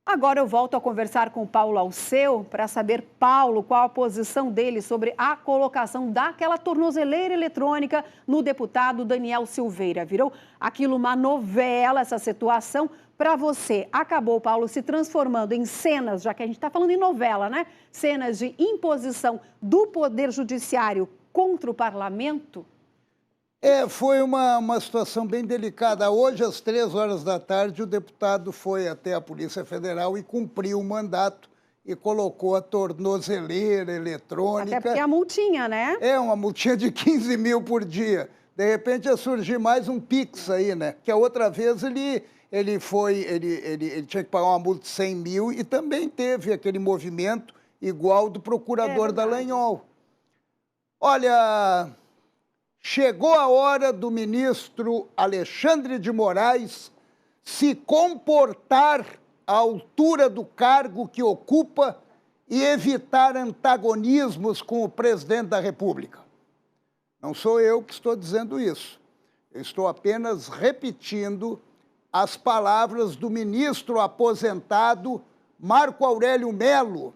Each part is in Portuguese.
Agora eu volto a conversar com o Paulo Alceu para saber, Paulo, qual a posição dele sobre a colocação daquela tornozeleira eletrônica no deputado Daniel Silveira. Virou aquilo uma novela, essa situação. Para você, acabou, Paulo, se transformando em cenas, já que a gente está falando em novela, né? Cenas de imposição do Poder Judiciário contra o parlamento? Foi uma situação bem delicada. Hoje, às 3 horas da tarde, o deputado foi até a Polícia Federal e cumpriu o mandato e colocou a tornozeleira eletrônica. Até porque a multinha, né? Uma multinha de 15 mil por dia. De repente ia surgir mais um Pix aí, né? Que a outra vez ele tinha que pagar uma multa de 100 mil e também teve aquele movimento igual do procurador Dallagnol. Olha, chegou a hora do ministro Alexandre de Moraes se comportar à altura do cargo que ocupa e evitar antagonismos com o presidente da República. Não sou eu que estou dizendo isso. Eu estou apenas repetindo as palavras do ministro aposentado Marco Aurélio Mello,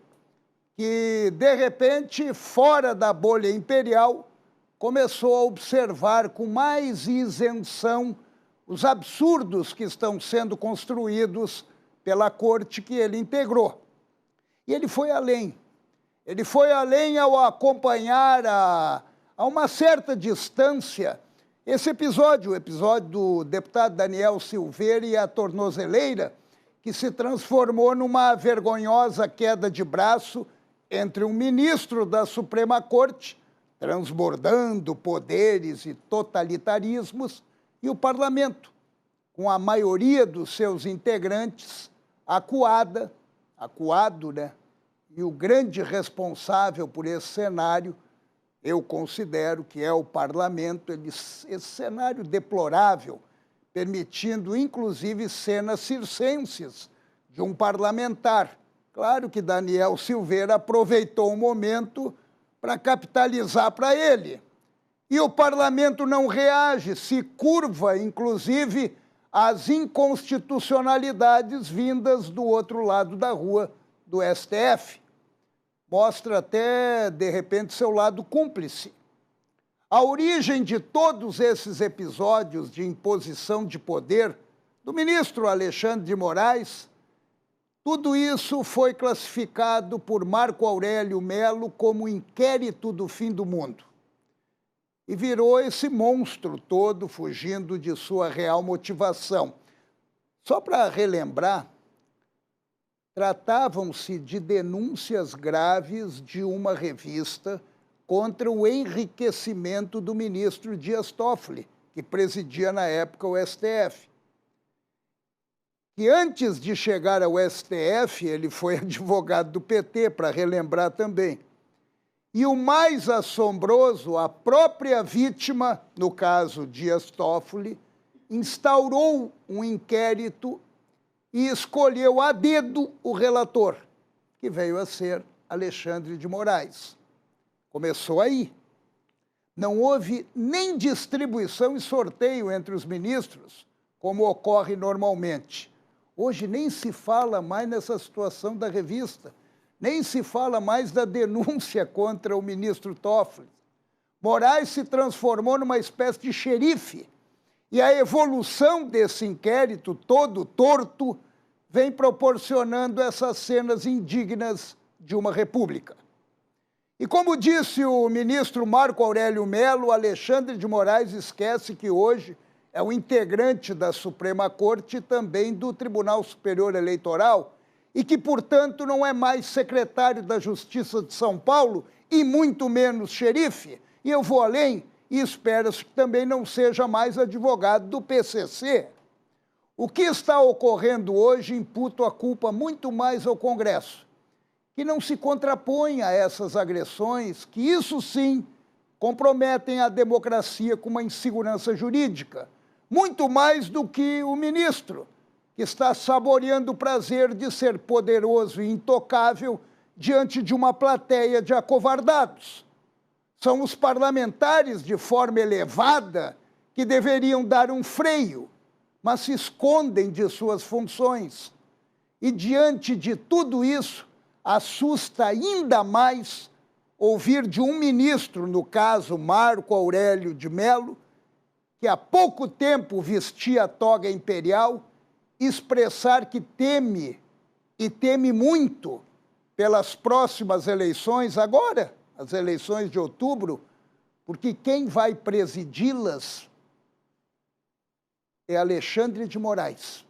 que, de repente, fora da bolha imperial, começou a observar com mais isenção os absurdos que estão sendo construídos pela corte que ele integrou. E ele foi além. Ele foi além ao acompanhar a uma certa distância esse episódio, o episódio do deputado Daniel Silveira e a tornozeleira, que se transformou numa vergonhosa queda de braço entre um ministro da Suprema Corte, transbordando poderes e totalitarismos, e o parlamento, com a maioria dos seus integrantes acuado, né? E o grande responsável por esse cenário, eu considero que é o parlamento, esse cenário deplorável, permitindo inclusive cenas circenses de um parlamentar. Claro que Daniel Silveira aproveitou o momento para capitalizar para ele. E o parlamento não reage, se curva, inclusive, às inconstitucionalidades vindas do outro lado da rua, do STF. Mostra até, de repente, seu lado cúmplice. A origem de todos esses episódios de imposição de poder do ministro Alexandre de Moraes, tudo isso foi classificado por Marco Aurélio Mello como inquérito do fim do mundo. E virou esse monstro todo fugindo de sua real motivação. Só para relembrar, tratavam-se de denúncias graves de uma revista contra o enriquecimento do ministro Dias Toffoli, que presidia na época o STF. E antes de chegar ao STF, ele foi advogado do PT, para relembrar também. E o mais assombroso, a própria vítima, no caso Dias Toffoli, instaurou um inquérito e escolheu a dedo o relator, que veio a ser Alexandre de Moraes. Começou aí. Não houve nem distribuição e sorteio entre os ministros, como ocorre normalmente. Hoje nem se fala mais nessa situação da revista, nem se fala mais da denúncia contra o ministro Toffoli. Moraes se transformou numa espécie de xerife, e a evolução desse inquérito todo torto vem proporcionando essas cenas indignas de uma república. E como disse o ministro Marco Aurélio Mello, Alexandre de Moraes esquece que hoje é um integrante da Suprema Corte e também do Tribunal Superior Eleitoral e que, portanto, não é mais secretário da Justiça de São Paulo e muito menos xerife. E eu vou além e espero-se que também não seja mais advogado do PCC. O que está ocorrendo hoje imputo a culpa muito mais ao Congresso, que não se contrapõe a essas agressões, que isso sim comprometem a democracia com uma insegurança jurídica, muito mais do que o ministro, que está saboreando o prazer de ser poderoso e intocável diante de uma plateia de acovardados. São os parlamentares, de forma elevada, que deveriam dar um freio, mas se escondem de suas funções. E diante de tudo isso, assusta ainda mais ouvir de um ministro, no caso Marco Aurélio de Mello, que há pouco tempo vestia a toga imperial, expressar que teme, e teme muito, pelas próximas eleições, agora, as eleições de outubro, porque quem vai presidi-las é Alexandre de Moraes.